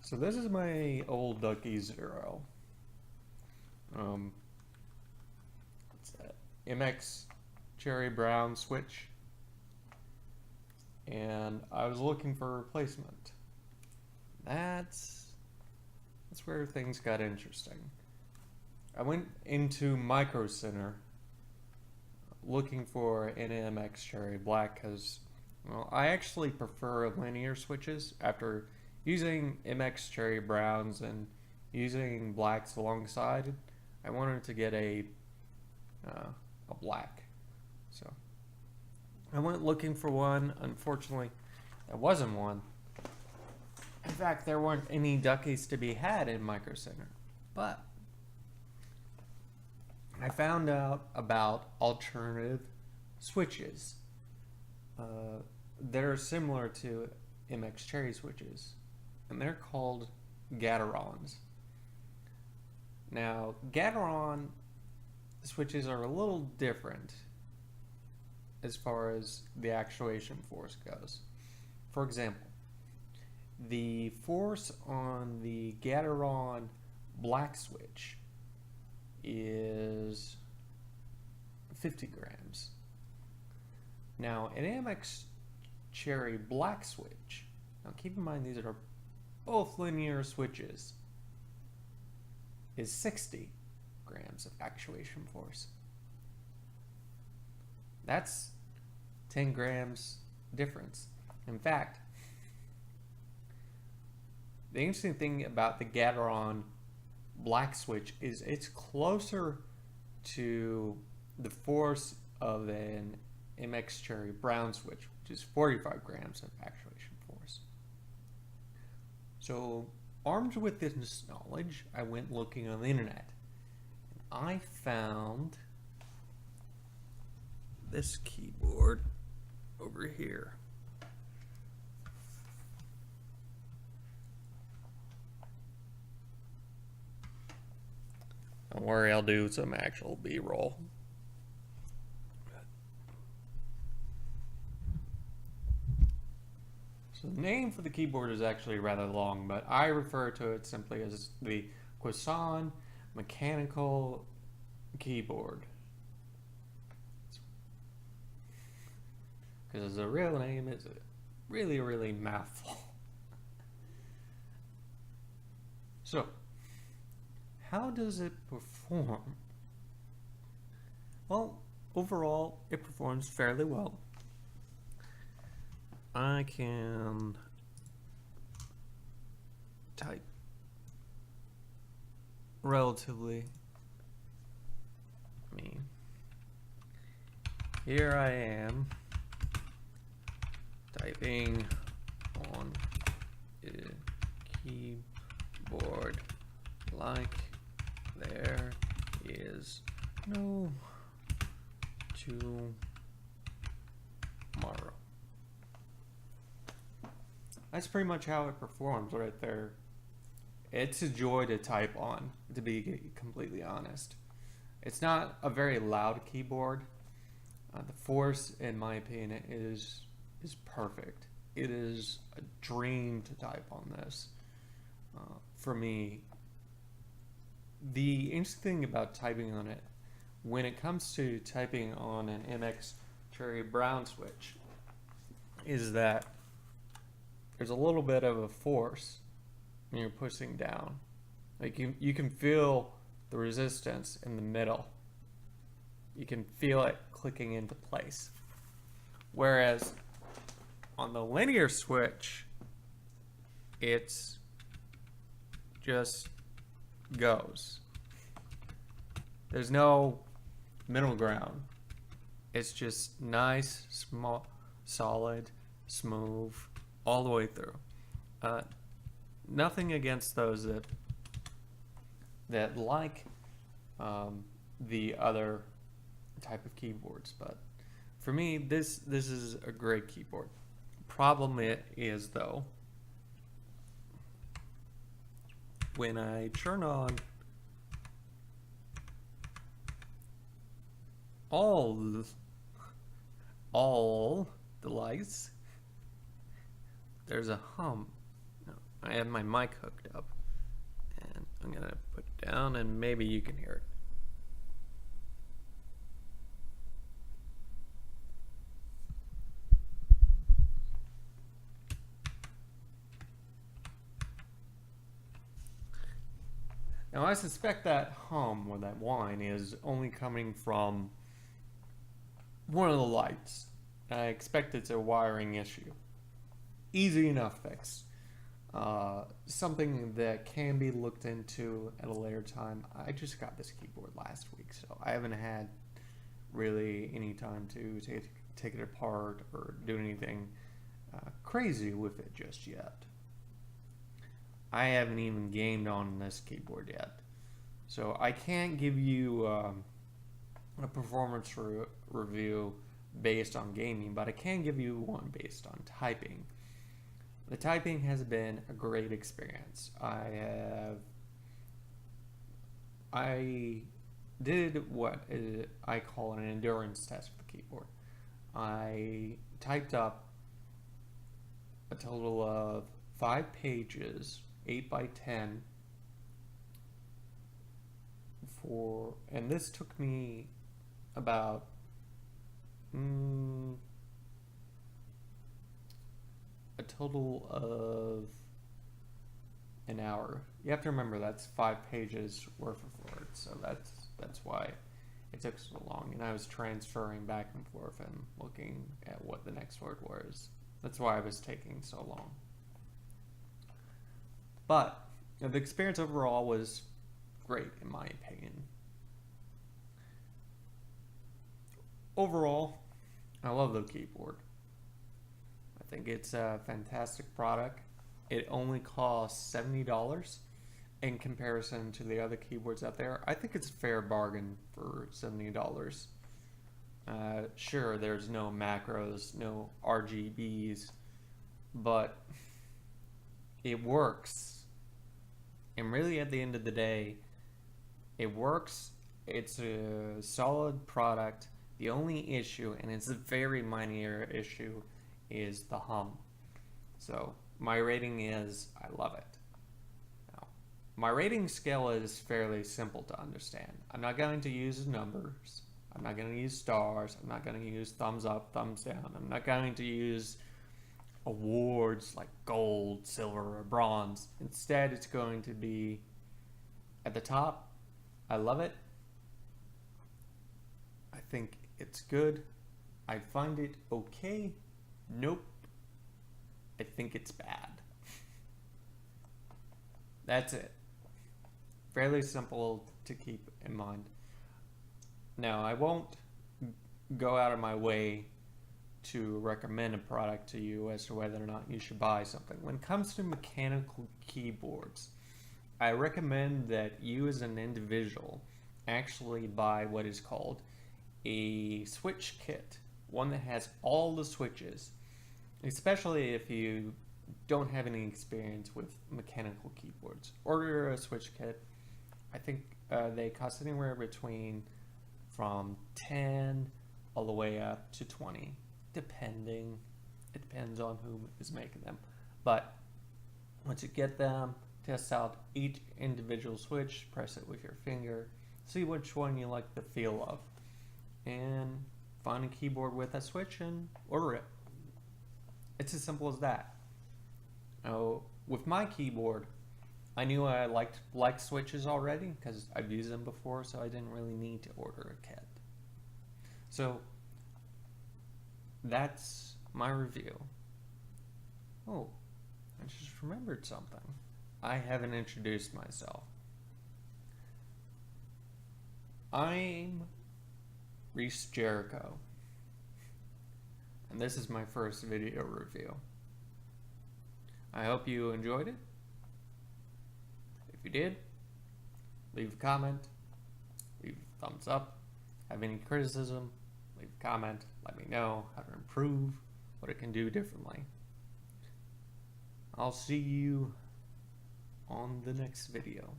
So this is my old Ducky Zero. It's a MX Cherry Brown switch, and I was looking for a replacement. That's where things got interesting. I went into Micro Center looking for an MX Cherry Black because, well, I actually prefer linear switches after using MX Cherry Browns and using blacks alongside. I wanted to get a black, so I went looking for one. Unfortunately, there wasn't one. In fact, there weren't any duckies to be had in Micro Center, but I found out about alternative switches. They're similar to MX Cherry switches, and they're called Gaterons. Now, Gateron switches are a little different as far as the actuation force goes. For example, the force on the Gateron black switch is 50 grams. Now, an MX Cherry black switch, now keep in mind these are both linear switches, is 60 grams of actuation force. That's 10 grams difference. In fact, the interesting thing about the Gateron black switch is it's closer to the force of an MX Cherry brown switch, which is 45 grams of actuation force. So, armed with this knowledge, I went looking on the internet. And I found this keyboard over here. Don't worry, I'll do some actual B-roll. So the name for the keyboard is actually rather long, but I refer to it simply as the Qisan mechanical keyboard. Because the real name is really mouthful. So, how does it perform? Well, overall, it performs fairly well. I can type relatively. Here I am typing on a keyboard like there is no tomorrow. That's pretty much how it performs right there. It's a joy to type on, to be completely honest. It's not a very loud keyboard. The force, in my opinion, is perfect. It is a dream to type on this. For me, the interesting thing about typing on it, when it comes to typing on an MX Cherry Brown switch, is that there's a little bit of a force when you're pushing down. Like you can feel the resistance in the middle. You can feel it clicking into place. Whereas on the linear switch, it's just goes. There's no middle ground. It's just nice, small, solid, smooth, all the way through. Nothing against those that like the other type of keyboards, but for me, this is a great keyboard. Problem is though, when I turn on all the lights, there's a hum. No, I have my mic hooked up, and I'm gonna put it down, and maybe you can hear it. Now I suspect that hum or that whine is only coming from one of the lights. I expect it's a wiring issue. Easy enough fix. Something that can be looked into at a later time. I just got this keyboard last week, so I haven't had really any time to take it apart or do anything crazy with it just yet. I haven't even gamed on this keyboard yet, so I can't give you a performance review based on gaming, but I can give you one based on typing. The typing has been a great experience. I did what I call an endurance test with the keyboard. I typed up a total of 5 pages, 8 by 10, and this took me about a total of an hour. You have to remember that's 5 pages worth of words, so that's why it took so long. And I was transferring back and forth and looking at what the next word was. That's why it was taking so long. But the experience overall was great, in my opinion. Overall, I love the keyboard. I think it's a fantastic product. It only costs $70 in comparison to the other keyboards out there. I think it's a fair bargain for $70. Sure, there's no macros, no RGBs, but it works. And really, at the end of the day, it works. It's a solid product. The only issue, and it's a very minor issue, is the hum. So my rating is I love it. Now, my rating scale is fairly simple to understand. I'm not going to use numbers. I'm not going to use stars. I'm not going to use thumbs up, thumbs down. I'm not going to use awards like gold, silver, or bronze. Instead, it's going to be at the top. I love it. I think it's good. I find it okay. Nope. I think it's bad. That's it. Fairly simple to keep in mind. Now, I won't go out of my way to recommend a product to you as to whether or not you should buy something. When it comes to mechanical keyboards, I recommend that you as an individual actually buy what is called a switch kit. One that has all the switches, especially if you don't have any experience with mechanical keyboards. Order a switch kit. I think they cost anywhere between from 10 all the way up to 20, depending. It depends on who is making them. But once you get them, test out each individual switch, press it with your finger, see which one you like the feel of, and find a keyboard with a switch and order it. It's as simple as that. Now, with my keyboard, I knew I liked switches already because I've used them before, so I didn't really need to order a kit. So that's my review. Oh, I just remembered something. I haven't introduced myself. I'm Reese Jericho, and this is my first video review. I hope you enjoyed it. If you did, leave a comment, leave a thumbs up. Have any criticism, leave a comment, let me know how to improve, what it can do differently. I'll see you on the next video.